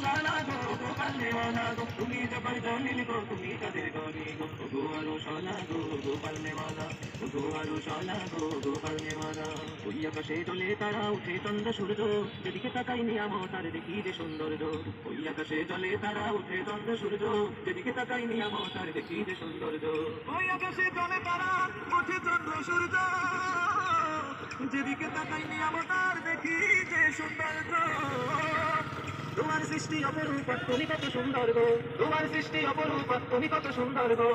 শালা গো গোপালে वाला गो তুমি জবর জলিল গো তুমি কাদের গনি গো গো আরো শালা গো গোপালে वाला গো আরো শালা গো গোপালে वाला ওই আকাশে চলে তারা উঠে চন্দ্র সূর্য যেদিকে তাকাই নিয়ামত তার দেখি যে সৌন্দর্য ওই আকাশে চলে তারা উঠে চন্দ্র সূর্য যেদিকে তাকাই নিয়ামত তার দেখি যে সৌন্দর্য ওই আকাশে চলে তারা উঠে চন্দ্র সূর্য যেদিকে তাকাই নিয়ামত তার দেখি যে সৌন্দর্য তোমার সৃষ্টি অপরূপ তুমি কত সুন্দর গো তোমার সৃষ্টি অপরূপ তুমি কত সুন্দর গো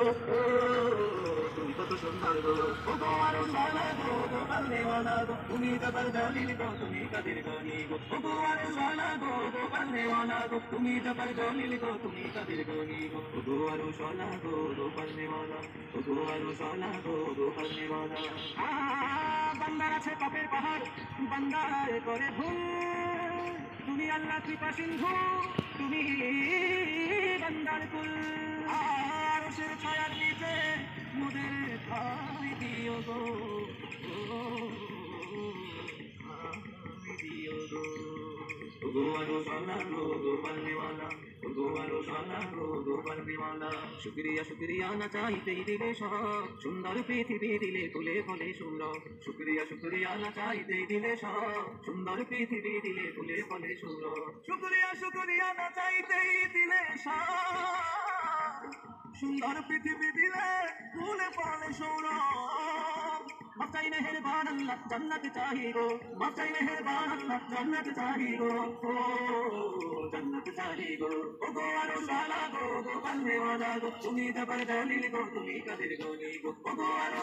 তুমি কত সুন্দর গো ও গো আরো শালা গো গোপালে वाला গো তুমি জবর জলিল গো তুমি কাদের গনি গো ও গো আরো শালা গো গোপালে वाला গো তুমি জবর জলিল গো তুমি কাদের গনি গো ও গো আরো শালা গো গোপালে वाला ও গো আরো শালা গো গোপালে वाला বান্দার আছে পাপের পাহাড় বান্দার করে ভুল তুমি আল্লাহ কৃপা সিন্ধু তুমি বান্দার কুল আর সে ছায়ার নিচে মোদের ঠাই দিও গো ঠাই দিও গো গো আরো শালা গো গোপালে वाला গো আরো শালা গো গোপালে वाला শুকরিয়া শুকরিয়া না চাইতেই দিলে সব সুন্দর পৃথিবী দিলে ফুলে ফলে সুন্দর শুকরিয়া শুকরিয়া না চাইতেই দিলে সব সুন্দর পৃথিবী দিলে ফুলে ফলে সুন্দর শুকরিয়া শুকরিয়া না চাইতেই দিলে সব সুন্দর পৃথিবী দিলে ফুলে ফলে সৌরভ মাথায় মেহেরবান আল্লাহ জান্নাত চাহি গো মাথায় মেহেরবান আল্লাহ জান্নাত চাহি গো ও জান্নাত চাহি গো ও গো আরো শালা গো গোপালে वाला গো তুমি জবর জলিল গো তুমি কাদের গনি গো ও গো আরো